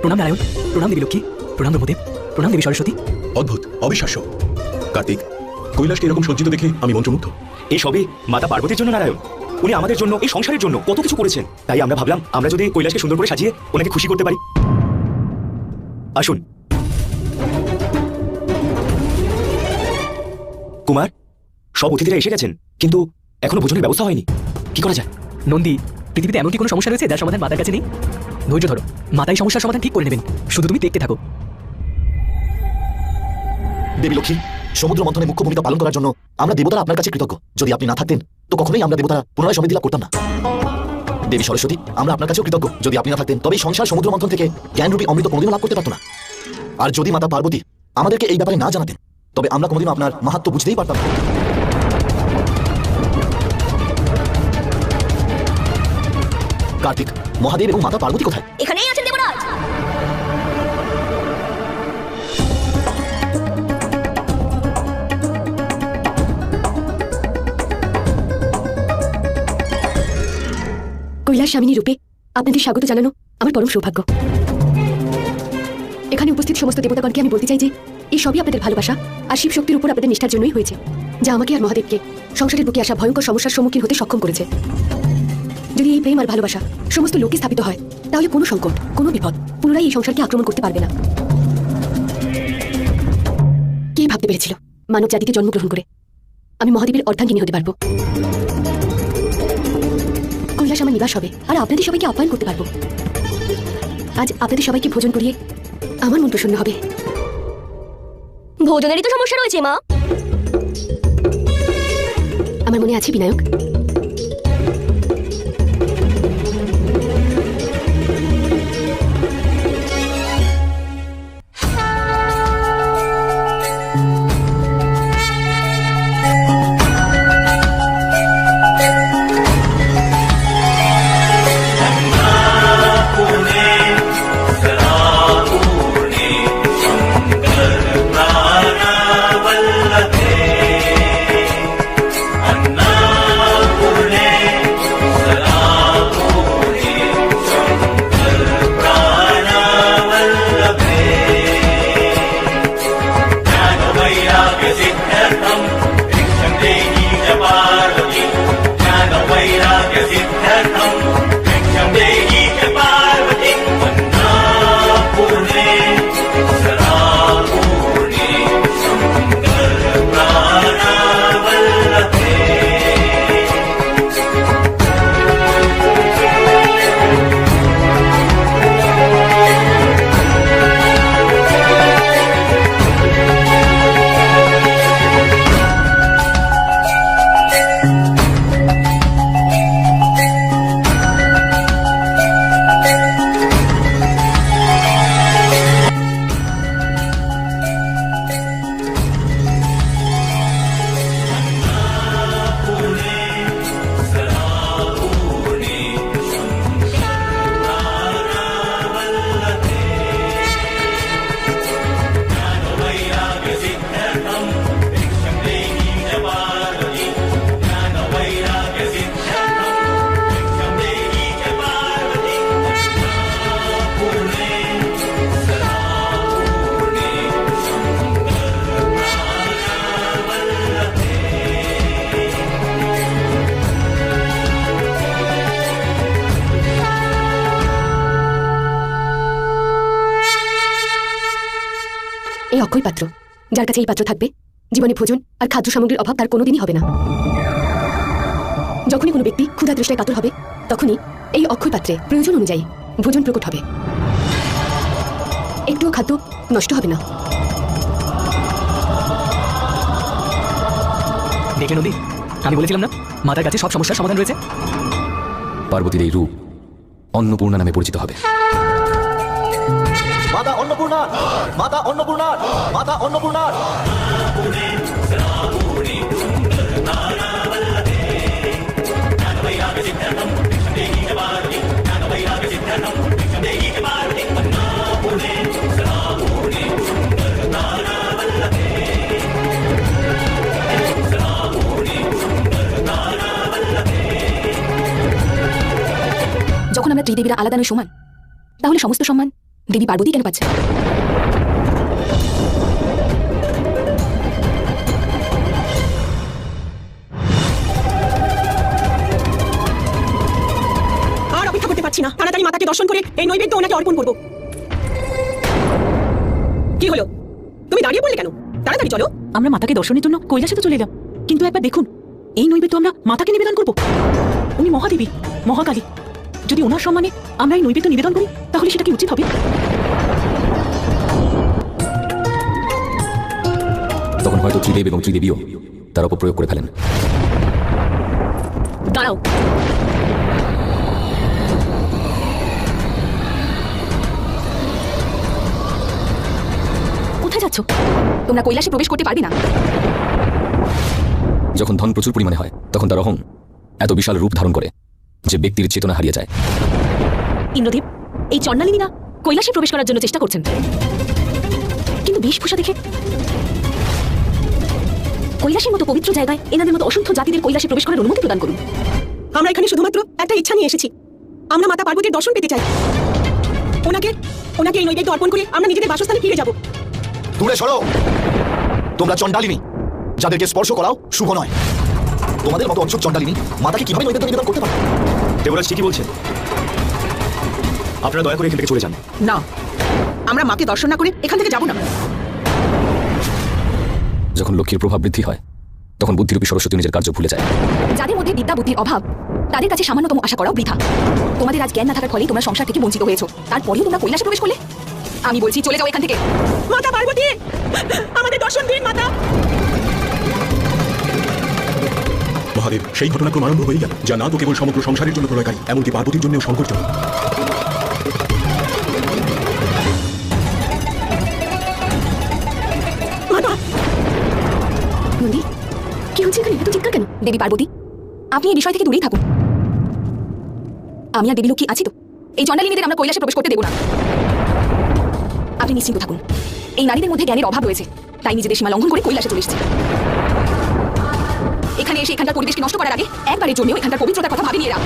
প্রণাম নারায়ণ, প্রণাম দেবী লক্ষ্মী, প্রণাম ব্রহ্মদেব, প্রণাম দেবী সরস্বতী। অদ্ভুত, অবিশ্বাস্য। কার্তিক, কৈলাসকে এরকম সজ্জিত দেখে আমি মন্ত্রমুগ্ধ। এই সবই মাতা পার্বতীর জন্য নারায়ণ। উনি আমাদের জন্য, এই সংসারের জন্য কত কিছু করেছেন। তাই আমরা ভাবলাম আমরা যদি কৈলাসকে সুন্দর করে সাজিয়ে ওনাকে খুশি করতে পারি। আসুন কুমার, সব অতিথিরা এসে গেছেন, কিন্তু এখনো ভোজনের ব্যবস্থা হয়নি। কি করা যায়? নন্দী, পৃথিবীতে এমন কি কোনো সমস্যা রয়েছে যার সমাধান মাতার কাছে নেই? ধৈর্য ধরো, মাতাই সমস্যার সমাধান ঠিক করে নেবেন, শুধু তুমি দেখতে থাকো। দেবী লক্ষ্মী, সমুদ্র মন্থনে মুখ্য ভূমিকা পালন করার জন্য আমরা দেবতারা আপনার কাছে কৃতজ্ঞ। যদি আপনি না থাকতেন তো কখনোই আমরা দেবতারা পুনরায় সমৃদ্ধি লাভ করতাম না। দেবী সরস্বতী, আমরা আপনার কাছেও কৃতজ্ঞ। যদি আপনি না থাকতেন তবে এই সংসার সমুদ্র মন্থন থেকে জ্ঞানরূপী অমৃত কোনোদিনও লাভ করতে পারত না। আর যদি মাতা পার্বতী আমাদেরকে এই ব্যাপারে না জানাতেন তবে আমরা কোনোদিনও আপনার মাহাত্ম্য বুঝতেই পারতাম না। কার্তিক, মহাদেব এবং মাতা পার্বতী কোথায়? এখানেই আছেন দেবরাজ। কৈলাস স্বামিনী রূপে আপনাদের স্বাগত জানানো আমার পরম সৌভাগ্য। এখানে উপস্থিত সমস্ত দেবতাগণকে আমি বলতে চাই যে এই সবই আপনাদের ভালোবাসা আর শিব শক্তির উপর আপনাদের নিষ্ঠার জন্যই হয়েছে, যা আমাকে আর মহাদেবকে সংসারের বুকে আসা ভয়ঙ্কর সমস্যার সম্মুখীন হতে সক্ষম করেছে। যদি এই প্রেম আর ভালোবাসা সমস্ত লোকে স্থাপিত হয় তাহলে কোনো সংকট, কোনো বিপদ পুনরায় এই সংসারকে আক্রমণ করতে পারবে না। কে ভাবতে পেরেছিল মানব জাতিতে জন্মগ্রহণ করে আমি মহাদেবের অর্ধাঙ্গিনী হতে পারবো? কৈলাস আমার নিবাস হবে আর আপনাদের সবাইকে আপ্যায়ন করতে পারবো। আজ আপনাদের সবাইকে ভোজন করিয়ে আমার মন প্রসন্ন হবে। ভোজনেরই তো সমস্যা রয়েছে মা। আমার মনে আছে বিনায়ক, এই অক্ষয় পাত্র, যার কাছে এই পাত্র থাকবে জীবনে ভোজন আর খাদ্য সামগ্রীর অভাব তার কোনোদিনই হবে না। যখনই কোনো ব্যক্তি ক্ষুধা তৃষ্ণায় কাতর হবে তখনই এই অক্ষয় পাত্রে প্রয়োজন অনুযায়ী ভোজন প্রকট হবে। একটুও খাদ্য নষ্ট হবে না। দেখলে নদী, আমি বলেছিলাম না মাতার কাছে সব সমস্যার সমাধান রয়েছে। পার্বতীর এই রূপ অন্নপূর্ণা নামে পরিচিত হবে। মাতা অন্নপূর্ণা, মাতা অন্নপূর্ণা, মাতা অন্নপূর্ণা। যখন আমরা ত্রিদেবীরা আলাদা নয় সমান, তাহলে সমস্ত সম্মান দেবী পার্বতী কেন পাচ্ছে? আর অপেক্ষা করতে পারছি না, তাড়াতাড়ি মাতাকে দর্শন করে এই নৈবেদ্য ওনাকে অর্পণ করব। কি হলো, তুমি দাঁড়িয়ে পড়লে কেন? তাড়াতাড়ি চলো। আমরা মাতাকে দর্শনের জন্য কৈলাসে তো চলে এলাম, কিন্তু একবার দেখুন এই নৈবেদ্য আমরা মাতাকে নিবেদন করব। উনি মহাদেবী, মহাকালী। যদি ওনার সম্মানে আমরা এই নৈবেদ্য নিবেদন করি তাহলে সেটা কি উচিত হবে? তখন হয়তো ত্রিদেব এবং ত্রিদেবীও তার উপর প্রয়োগ করে ফেলেন। দাঁড়াও, কোথায় যাচ্ছ? তোমরা কৈলাসে প্রবেশ করতে পারবে না। যখন ধন প্রচুর পরিমাণে হয় তখন তার অহং এত বিশাল রূপ ধারণ করে যে ব্যক্তির চেতনা হারিয়ে যায়। ইন্দ্রদেব, এই চণ্ডালিনী না কৈলাসে প্রবেশ করার জন্য চেষ্টা করছেন, কিন্তু বেশভূষা দেখে কৈলাসের মতো পবিত্র জায়গায় এনাদের মতো অসংখ্য জাতিদের কৈলাসে প্রবেশ করার অনুমতি প্রদান করুন। আমরা এখানে শুধুমাত্র একটা ইচ্ছা নিয়ে এসেছি, আমরা মাতা পার্বতীর দর্শন পেতে চাই। ওনাকে ওনাকে এই নৈবেদ্য অর্পণ করে আমরা নিজেদের বাসস্থানে ফিরে যাব। দূরে সরো, তোমরা চণ্ডালিনী, যাদেরকে স্পর্শ করাও শুভ নয়। তোমাদের মতো অচ্ছুত চণ্ডালিনী মাতাকে কিভাবে নৈবেদ্য নিবেদন করতে পারে? দেবরাজ ঠিকই বলছেন, আপনারা দয়া করে এখান থেকে চলে যান। না, আমরা মাকে দর্শন না করে এখান থেকে যাব না। যখন লক্ষ্মীর প্রভাব বৃদ্ধি হয় তখন বুদ্ধিরূপী সরস্বতী নিজের কার্য ভুলে যায়। যাদের মধ্যে বিদ্যা বুদ্ধির অভাব, তাদের কাছে সামান্যতম আশা করাও বৃথা। তোমাদের আজ জ্ঞান না থাকার ফলেই তোমরা সংসার থেকে বঞ্চিত হয়েছো, তারপরেও তোমরা কৈলাসে প্রবেশ করলে। আমি বলছি চলে যাও এখান থেকে। মাতা পার্বতী, আমাদের দর্শন দিন মাতা। মহাদেব, সেই ঘটনাক্রম আরম্ভ হয়ে গেল, যা না তো কেবল সমগ্র সংসারের জন্য প্রলয়কারী, এমনকি পার্বতীর জন্যও সংকটজনক। মাতা, নন্দী, কি হচ্ছে এখানে? এত চিৎকার কেন? দেবী পার্বতী, আপনি এই বিষয় থেকে দূরেই থাকুন। আমি আর দেবী লক্ষ্মী আছি তো, এই চণ্ডালিনীদের আমরা কৈলাসে প্রবেশ করতে দেব না। আপনি নিশ্চিন্ত থাকুন, এই নারীদের মধ্যে জ্ঞানের অভাব রয়েছে, তাই নিজেদের সীমা লঙ্ঘন করে কৈলাসে চলে এসেছে। এখানে এসে এখানকার পরিবেশকে নষ্ট করার আগে একবারের জন্যও এখানকার পবিত্রতার কথা ভাবিনি এরা।